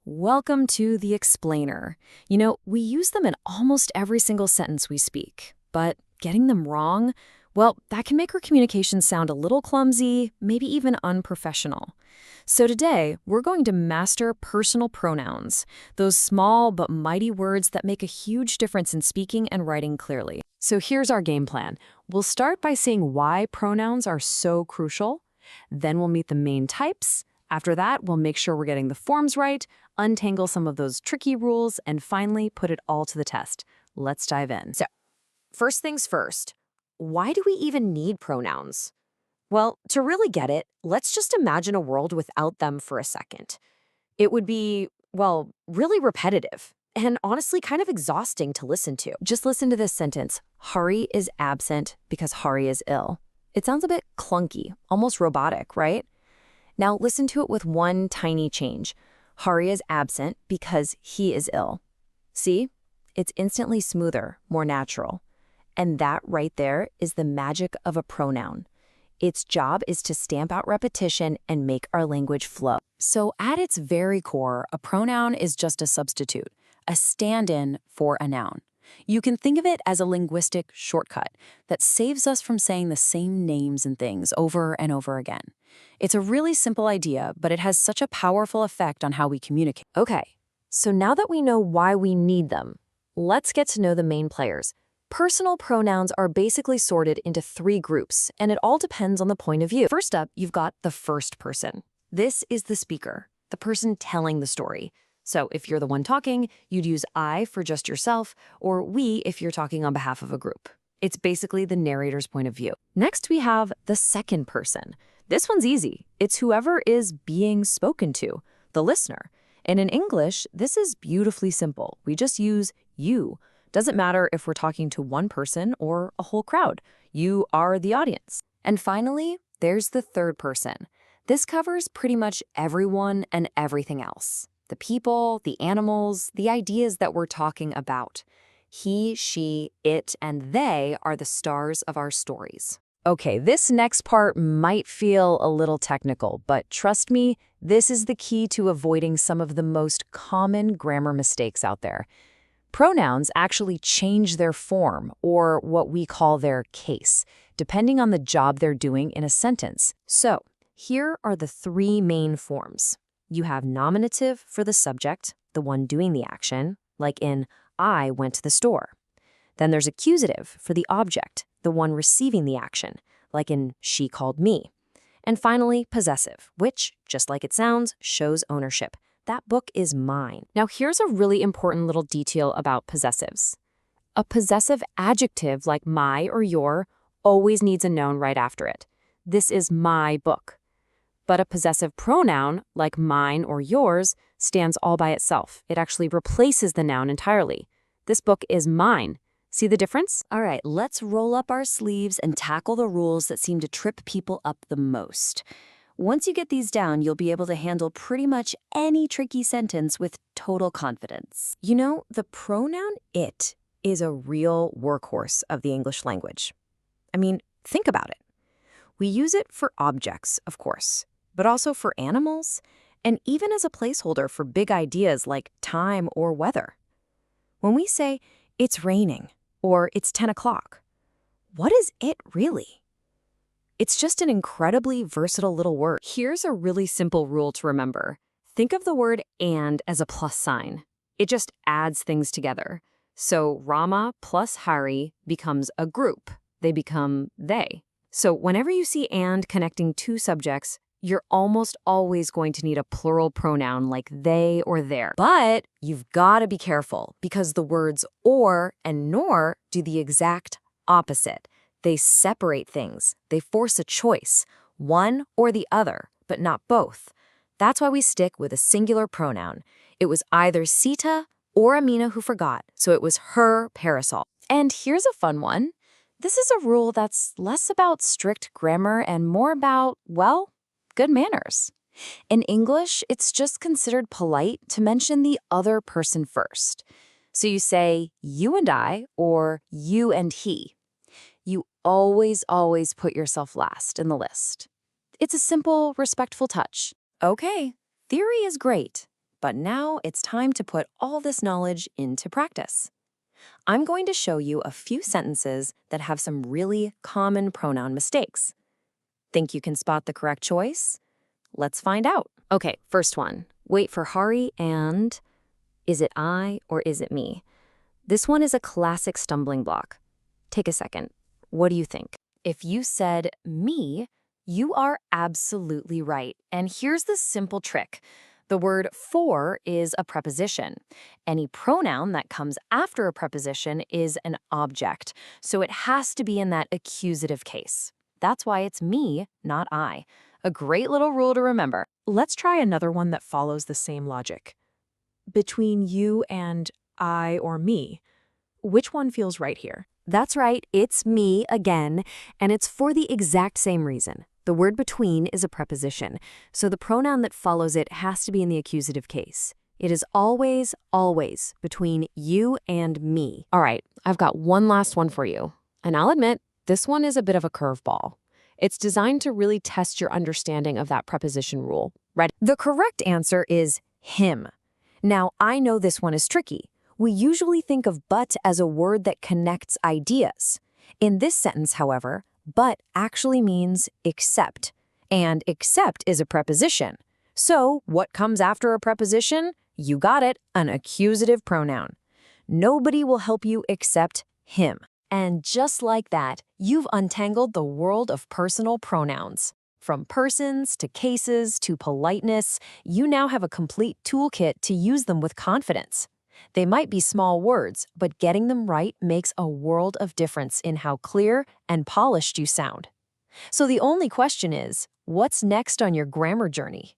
Welcome to the explainer. We use them in almost every single sentence we speak, but getting them wrong, well, that can make our communication sound a little clumsy, maybe even unprofessional. So today, we're going to master personal pronouns, those small but mighty words that make a huge difference in speaking and writing clearly. So here's our game plan. We'll start by seeing why pronouns are so crucial. Then we'll meet the main types. After that, we'll make sure we're getting the forms right, untangle some of those tricky rules, and finally put it all to the test. Let's dive in. So, first things first, why do we even need pronouns? Well, to really get it, let's just imagine a world without them for a second. It would be, well, really repetitive and honestly kind of exhausting to listen to. Just listen to this sentence. Hari is absent because Hari is ill. It sounds a bit clunky, almost robotic, right? Now listen to it with one tiny change. Hari is absent because he is ill. See? It's instantly smoother, more natural. And that right there is the magic of a pronoun. Its job is to stamp out repetition and make our language flow. So at its very core, a pronoun is just a substitute, a stand-in for a noun. You can think of it as a linguistic shortcut that saves us from saying the same names and things over and over again. It's a really simple idea, but it has such a powerful effect on how we communicate. Okay, so now that we know why we need them, let's get to know the main players. Personal pronouns are basically sorted into three groups, and it all depends on the point of view. First up, you've got the first person. This is the speaker, the person telling the story. So if you're the one talking, you'd use I for just yourself, or we if you're talking on behalf of a group. It's basically the narrator's point of view. Next, we have the second person. This one's easy. It's whoever is being spoken to, the listener. And in English, this is beautifully simple. We just use you. Doesn't matter if we're talking to one person or a whole crowd. You are the audience. And finally, there's the third person. This covers pretty much everyone and everything else. The people, the animals, the ideas that we're talking about. He, she, it, and they are the stars of our stories. Okay, this next part might feel a little technical, but trust me, this is the key to avoiding some of the most common grammar mistakes out there. Pronouns actually change their form, or what we call their case, depending on the job they're doing in a sentence. So, here are the three main forms. You have nominative for the subject, the one doing the action, like in I went to the store. Then there's accusative for the object, the one receiving the action, like in she called me. And finally, possessive, which, just like it sounds, shows ownership. That book is mine. Now here's a really important little detail about possessives. A possessive adjective like my or your always needs a noun right after it. This is my book. But a possessive pronoun, like mine or yours, stands all by itself. It actually replaces the noun entirely. This book is mine. See the difference? All right, let's roll up our sleeves and tackle the rules that seem to trip people up the most. Once you get these down, you'll be able to handle pretty much any tricky sentence with total confidence. You know, the pronoun it is a real workhorse of the English language. I mean, think about it. We use it for objects, of course, but also for animals, and even as a placeholder for big ideas like time or weather. When we say, it's raining, or it's 10 o'clock, what is it really? It's just an incredibly versatile little word. Here's a really simple rule to remember. Think of the word and as a plus sign. It just adds things together. So Rama plus Hari becomes a group. They become they. So whenever you see and connecting two subjects, you're almost always going to need a plural pronoun like they or their. But you've got to be careful because the words or and nor do the exact opposite. They separate things. They force a choice, one or the other, but not both. That's why we stick with a singular pronoun. It was either Sita or Amina who forgot, so it was her parasol. And here's a fun one. This is a rule that's less about strict grammar and more about, well, good manners. In English, it's just considered polite to mention the other person first. So you say you and I or you and he. You always put yourself last in the list. It's a simple, respectful touch. Okay, theory is great, But now it's time to put all this knowledge into practice. I'm going to show you a few sentences that have some really common pronoun mistakes. Think you can spot the correct choice? Let's find out. Okay, first one. Wait for Hari and is it I or is it me? This one is a classic stumbling block. Take a second. What do you think? If you said me, you are absolutely right. And here's the simple trick. The word for is a preposition. Any pronoun that comes after a preposition is an object, so it has to be in that accusative case. That's why it's me, not I. A great little rule to remember. Let's try another one that follows the same logic. Between you and I or me, which one feels right here? That's right, it's me again, and it's for the exact same reason. The word between is a preposition, so the pronoun that follows it has to be in the accusative case. It is always, always between you and me. All right, I've got one last one for you. And I'll admit, this one is a bit of a curveball. It's designed to really test your understanding of that preposition rule. Ready? The correct answer is him. Now, I know this one is tricky. We usually think of but as a word that connects ideas. In this sentence, however, but actually means except, and except is a preposition. So, what comes after a preposition? You got it, an accusative pronoun. Nobody will help you except him. And just like that, you've untangled the world of personal pronouns. From persons to cases to politeness, you now have a complete toolkit to use them with confidence. They might be small words, but getting them right makes a world of difference in how clear and polished you sound. So the only question is, what's next on your grammar journey?